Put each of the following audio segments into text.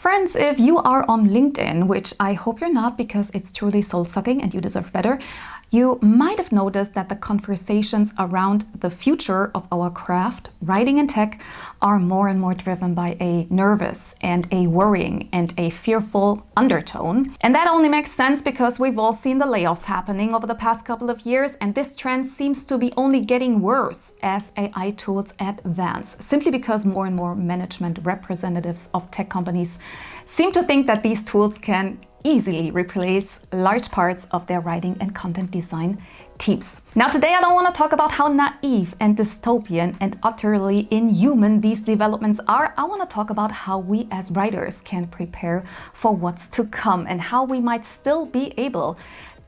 Friends, if you are on LinkedIn, which I hope you're not because it's truly soul-sucking and you deserve better, you might have noticed that the conversations around the future of our craft, writing and tech, are more and more driven by a nervous and a worrying and a fearful undertone. And that only makes sense because we've all seen the layoffs happening over the past couple of years, and this trend seems to be only getting worse as AI tools advance, simply because more and more management representatives of tech companies seem to think that these tools can easily replace large parts of their writing and content design teams. Now today I don't want to talk about how naive and dystopian and utterly inhuman these developments are. I want to talk about how we as writers can prepare for what's to come and how we might still be able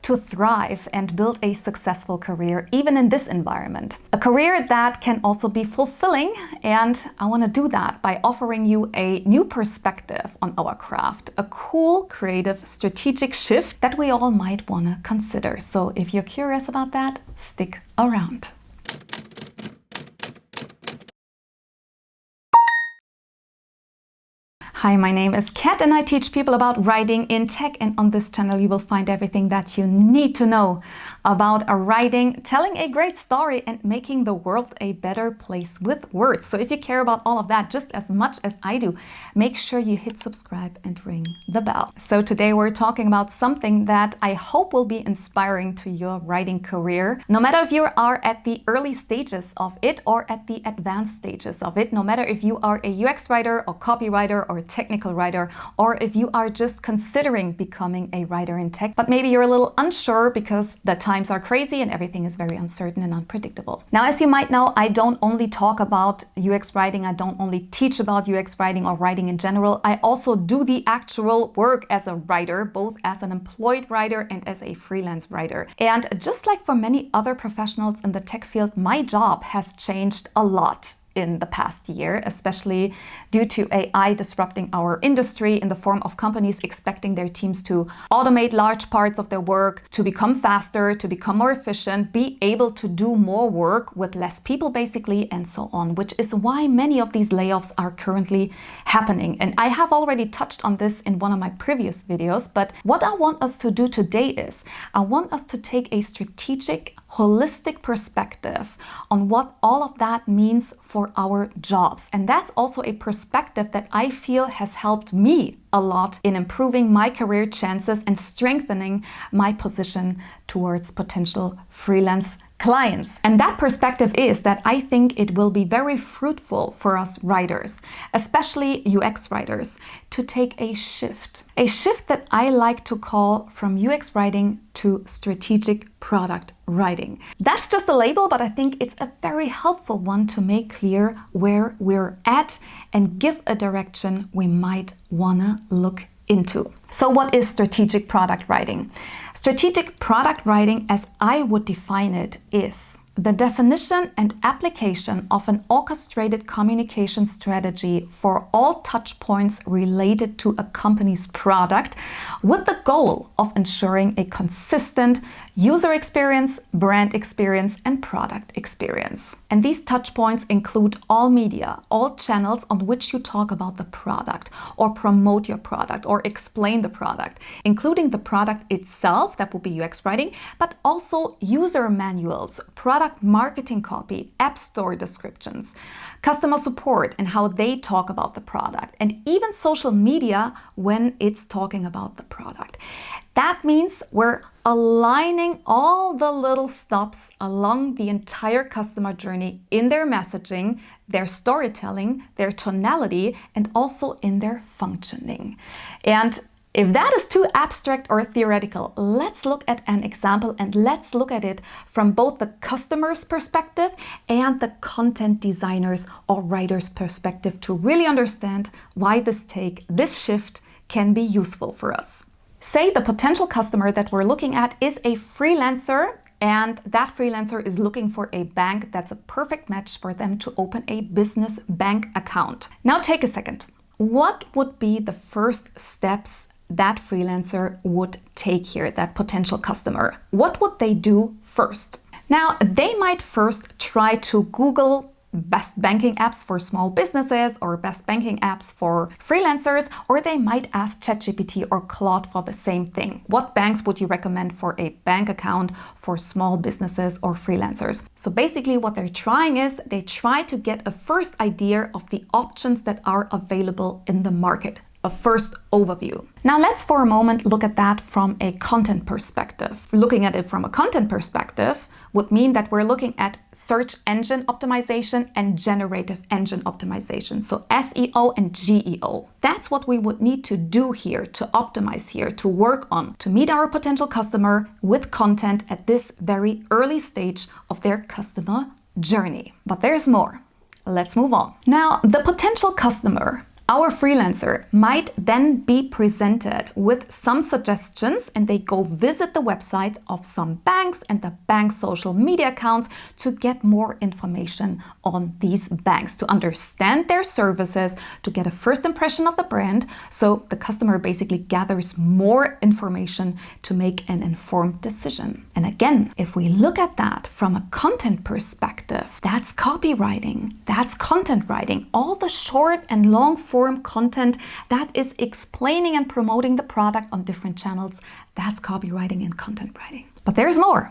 to thrive and build a successful career even in this environment. A career that can also be fulfilling, and I want to do that by offering you a new perspective on our craft, a cool, creative, strategic shift that we all might want to consider. So if you're curious about that, stick around. Hi, my name is Kat and I teach people about writing in tech, and on this channel you will find everything that you need to know about writing, telling a great story and making the world a better place with words. So if you care about all of that just as much as I do, make sure you hit subscribe and ring the bell. So today we're talking about something that I hope will be inspiring to your writing career. No matter if you are at the early stages of it or at the advanced stages of it, no matter if you are a UX writer or copywriter or technical writer, or if you are just considering becoming a writer in tech, but maybe you're a little unsure because the times are crazy and everything is very uncertain and unpredictable. Now, as you might know, I don't only talk about UX writing, I don't only teach about UX writing or writing in general, I also do the actual work as a writer, both as an employed writer and as a freelance writer. And just like for many other professionals in the tech field, my job has changed a lot in the past year, especially due to AI disrupting our industry in the form of companies expecting their teams to automate large parts of their work, to become faster, to become more efficient, be able to do more work with less people basically, and so on, which is why many of these layoffs are currently happening. And I have already touched on this in one of my previous videos, but what I want us to do today is I want us to take a strategic, holistic perspective on what all of that means for our jobs. And that's also a perspective that I feel has helped me a lot in improving my career chances and strengthening my position towards potential freelance clients. And that perspective is that I think it will be very fruitful for us writers, especially UX writers, to take a shift that I like to call from UX writing to strategic product writing. That's just a label, but I think it's a very helpful one to make clear where we're at and give a direction we might wanna look into. So what is strategic product writing? Strategic product writing, as I would define it, is the definition and application of an orchestrated communication strategy for all touch points related to a company's product, with the goal of ensuring a consistent user experience, brand experience, and product experience. And these touch points include all media, all channels on which you talk about the product or promote your product or explain the product, including the product itself, that would be UX writing, but also user manuals, product marketing copy, app store descriptions, customer support and how they talk about the product, and even social media when it's talking about the product. That means we're aligning all the little stops along the entire customer journey in their messaging, their storytelling, their tonality, and also in their functioning. And if that is too abstract or theoretical, let's look at an example and let's look at it from both the customer's perspective and the content designer's or writer's perspective to really understand why this shift can be useful for us. Say the potential customer that we're looking at is a freelancer, and that freelancer is looking for a bank that's a perfect match for them to open a business bank account. Now take a second. What would be the first steps that freelancer would take here, that potential customer? What would they do first? Now, they might first try to Google best banking apps for small businesses or best banking apps for freelancers, or they might ask ChatGPT or Claude for the same thing. What banks would you recommend for a bank account for small businesses or freelancers? So basically what they're trying is they try to get a first idea of the options that are available in the market. A first overview. Now let's for a moment look at that from a content perspective. Looking at it from a content perspective would mean that we're looking at search engine optimization and generative engine optimization. So SEO and GEO. That's what we would need to do here, to optimize here, to work on, to meet our potential customer with content at this very early stage of their customer journey. But there's more. Let's move on. Now, the potential customer, our freelancer, might then be presented with some suggestions, and they go visit the websites of some banks and the bank's social media accounts to get more information on these banks, to understand their services, to get a first impression of the brand. So the customer basically gathers more information to make an informed decision. And again, if we look at that from a content perspective, that's copywriting, that's content writing, all the short and long form content that is explaining and promoting the product on different channels. That's copywriting and content writing. But there's more.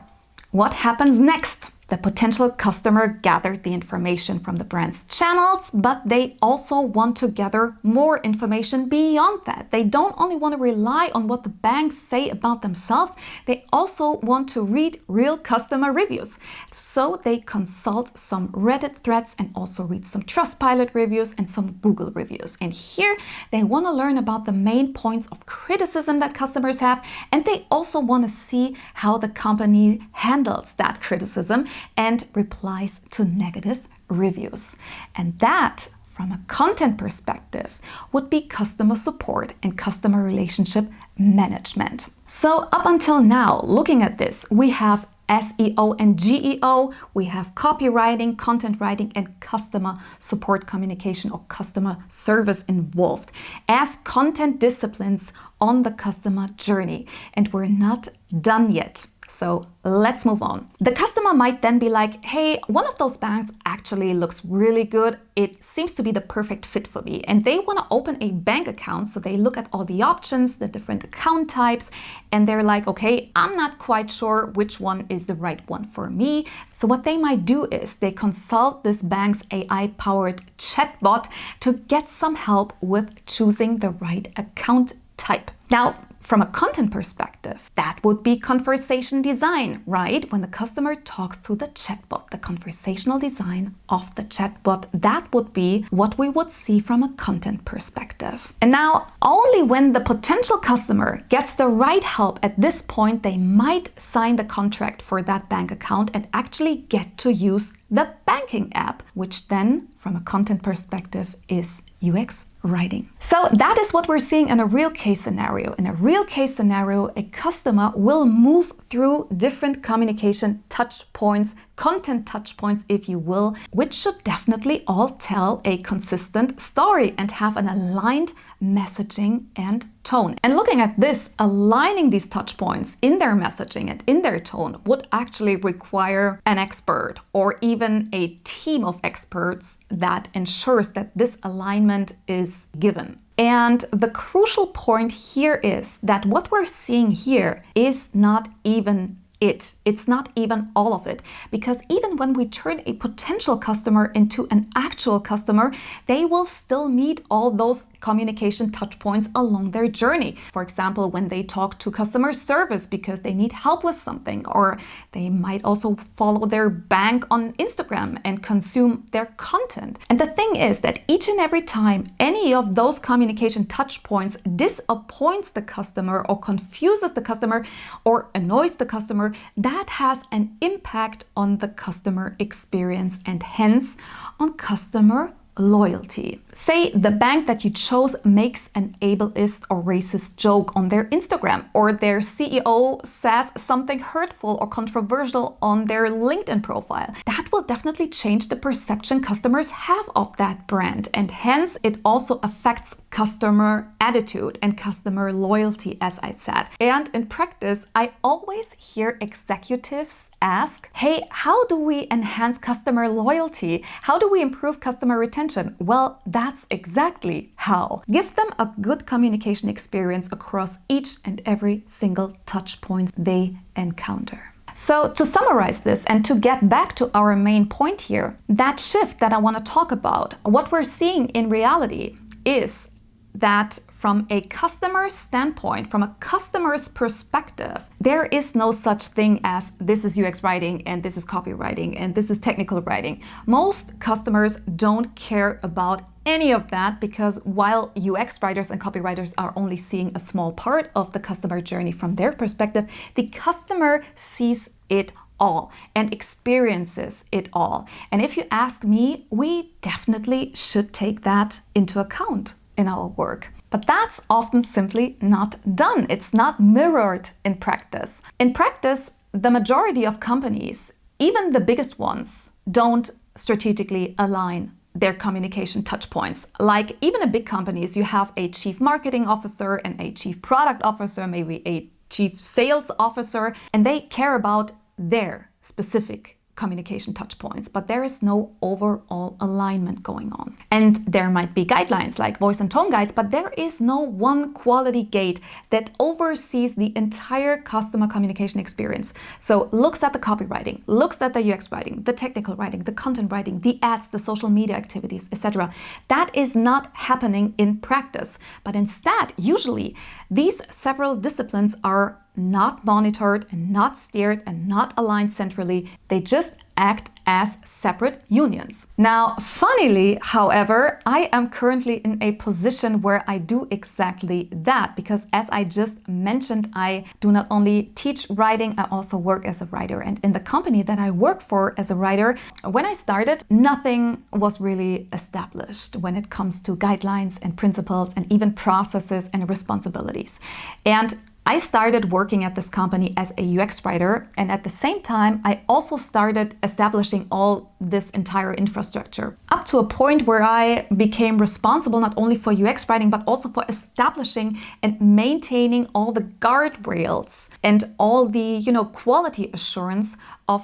What happens next? The potential customer gathered the information from the brand's channels, but they also want to gather more information beyond that. They don't only want to rely on what the banks say about themselves, they also want to read real customer reviews. So they consult some Reddit threads and also read some Trustpilot reviews and some Google reviews. And here they want to learn about the main points of criticism that customers have, and they also want to see how the company handles that criticism and replies to negative reviews. And that, from a content perspective, would be customer support and customer relationship management. So up until now, looking at this, we have SEO and GEO, we have copywriting, content writing, and customer support communication or customer service involved as content disciplines on the customer journey. And we're not done yet. So let's move on. The customer might then be like, hey, one of those banks actually looks really good. It seems to be the perfect fit for me. And they want to open a bank account. So they look at all the options, the different account types, and they're like, okay, I'm not quite sure which one is the right one for me. So what they might do is they consult this bank's AI-powered chatbot to get some help with choosing the right account type. Now, from a content perspective, that would be conversation design, right? When the customer talks to the chatbot, the conversational design of the chatbot, that would be what we would see from a content perspective. And now, only when the potential customer gets the right help at this point, they might sign the contract for that bank account and actually get to use the banking app, which then, from a content perspective, is UX writing. So that is what we're seeing in a real case scenario. In a real case scenario, a customer will move through different communication touch points, content touch points, if you will, which should definitely all tell a consistent story and have an aligned messaging and tone. And looking at this, aligning these touch points in their messaging and in their tone would actually require an expert or even a team of experts that ensures that this alignment is given. And the crucial point here is that what we're seeing here is not even it. It's not even all of it, because even when we turn a potential customer into an actual customer, they will still meet all those communication touch points along their journey. For example, when they talk to customer service because they need help with something, or they might also follow their bank on Instagram and consume their content. And the thing is that each and every time any of those communication touch points disappoints the customer or confuses the customer or annoys the customer, that has an impact on the customer experience and hence on customer loyalty. Say the bank that you chose makes an ableist or racist joke on their Instagram, or their CEO says something hurtful or controversial on their LinkedIn profile. That will definitely change the perception customers have of that brand, and hence it also affects customer attitude and customer loyalty, as I said. And in practice, I always hear executives ask, hey, how do we enhance customer loyalty? How do we improve customer retention? Well, that's exactly how. Give them a good communication experience across each and every single touch point they encounter. So to summarize this and to get back to our main point here, that shift that I want to talk about, what we're seeing in reality is that from a customer's standpoint, from a customer's perspective, there is no such thing as this is UX writing and this is copywriting and this is technical writing. Most customers don't care about any of that, because while UX writers and copywriters are only seeing a small part of the customer journey from their perspective, the customer sees it all and experiences it all. And if you ask me, we definitely should take that into account in our work. But that's often simply not done. It's not mirrored in practice. In practice, the majority of companies, even the biggest ones, don't strategically align their communication touch points. Like even in big companies, you have a chief marketing officer and a chief product officer, maybe a chief sales officer, and they care about their specific communication touch points, but there is no overall alignment going on. And there might be guidelines like voice and tone guides, but there is no one quality gate that oversees the entire customer communication experience. So looks at the copywriting, looks at the UX writing, the technical writing, the content writing, the ads, the social media activities, etc. That is not happening in practice, but instead, usually these several disciplines are not monitored and not steered and not aligned centrally. They just act as separate unions. Now, funnily, however, I am currently in a position where I do exactly that, because as I just mentioned, I do not only teach writing, I also work as a writer. And in the company that I work for as a writer, when I started, nothing was really established when it comes to guidelines and principles and even processes and responsibilities. And I started working at this company as a UX writer, and at the same time, I also started establishing all this entire infrastructure, up to a point where I became responsible not only for UX writing, but also for establishing and maintaining all the guardrails and all the, quality assurance of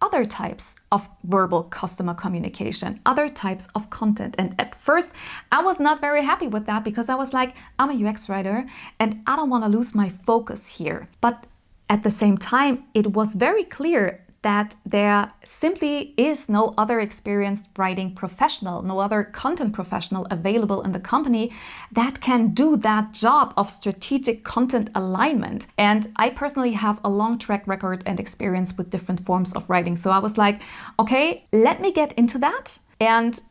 other types of verbal customer communication, other types of content. And at first, I was not very happy with that, because I was like, I'm a UX writer and I don't want to lose my focus here. But at the same time, it was very clear that there simply is no other experienced writing professional, no other content professional available in the company that can do that job of strategic content alignment. And I personally have a long track record and experience with different forms of writing. So I was like, okay, let me get into that and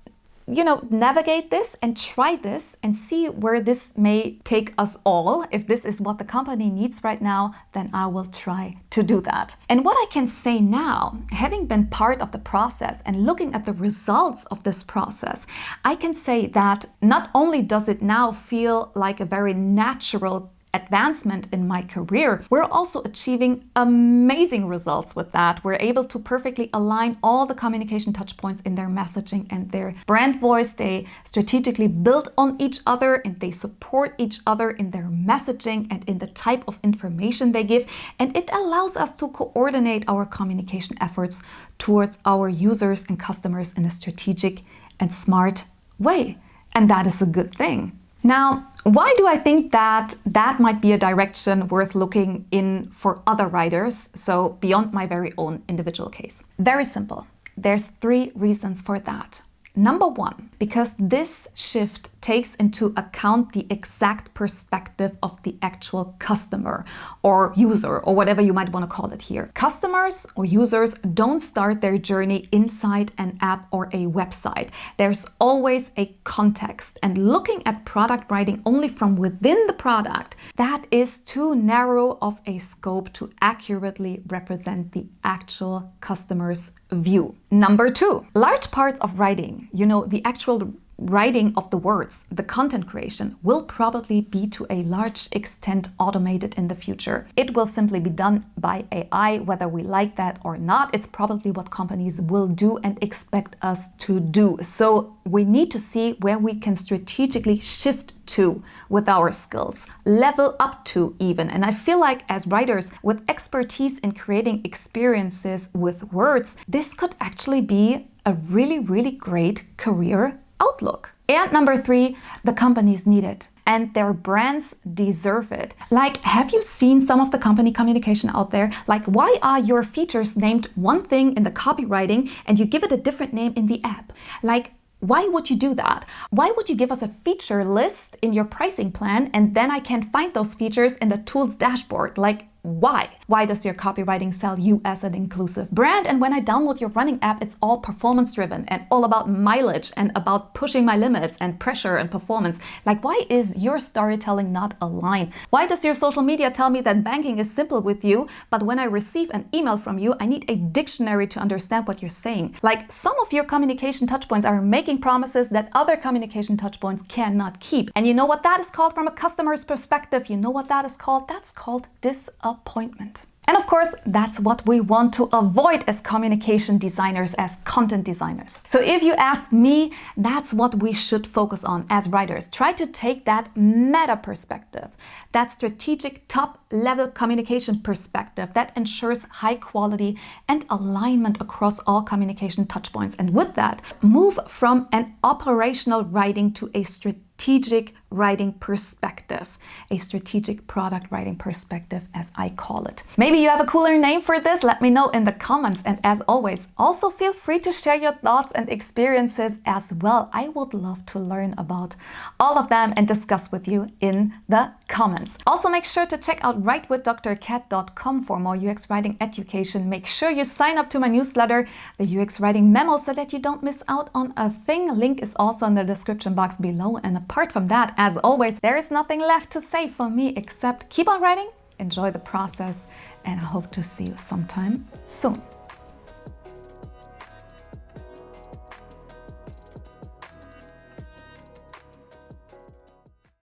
navigate this and try this and see where this may take us all. If this is what the company needs right now, then I will try to do that. And what I can say now, having been part of the process and looking at the results of this process, I can say that not only does it now feel like a very natural advancement in my career, we're also achieving amazing results with that. We're able to perfectly align all the communication touch points in their messaging and their brand voice. They strategically build on each other and they support each other in their messaging and in the type of information they give. And it allows us to coordinate our communication efforts towards our users and customers in a strategic and smart way. And that is a good thing. Now, why do I think that might be a direction worth looking in for other writers, so beyond my very own individual case? Very simple. There's 3 reasons for that. Number 1, because this shift takes into account the exact perspective of the actual customer or user or whatever you might want to call it here. Customers or users don't start their journey inside an app or a website. There's always a context, and looking at product writing only from within the product, that is too narrow of a scope to accurately represent the actual customer's view. Number 2, large parts of writing, the actual writing of the words, the content creation, will probably be to a large extent automated in the future. It will simply be done by AI, whether we like that or not. It's probably what companies will do and expect us to do. So we need to see where we can strategically shift to with our skills, level up to even. And I feel like as writers with expertise in creating experiences with words, this could actually be a really, really great career outlook. And number 3, the companies need it. And their brands deserve it. Like, have you seen some of the company communication out there? Like, why are your features named one thing in the copywriting and you give it a different name in the app? Like, why would you do that? Why would you give us a feature list in your pricing plan and then I can't find those features in the tools dashboard? Like, why? Why does your copywriting sell you as an inclusive brand? And when I download your running app, it's all performance driven and all about mileage and about pushing my limits and pressure and performance. Like, why is your storytelling not aligned? Why does your social media tell me that banking is simple with you, but when I receive an email from you, I need a dictionary to understand what you're saying? Like, some of your communication touchpoints are making promises that other communication touchpoints cannot keep. And you know what that is called from a customer's perspective? You know what that is called? That's called disappointment. And of course, that's what we want to avoid as communication designers, as content designers. So if you ask me, that's what we should focus on as writers. Try to take that meta perspective, that strategic top-level communication perspective that ensures high quality and alignment across all communication touchpoints. And with that, move from an operational writing to a strategic writing perspective, a strategic product writing perspective, as I call it. Maybe you have a cooler name for this? Let me know in the comments. And as always, also feel free to share your thoughts and experiences as well. I would love to learn about all of them and discuss with you in the comments. Also, make sure to check out writewithdrkat.com for more UX writing education. Make sure you sign up to my newsletter, the UX Writing Memo, so that you don't miss out on a thing. Link is also in the description box below. And apart from that, as always, there is nothing left to say for me except keep on writing, enjoy the process, and I hope to see you sometime soon.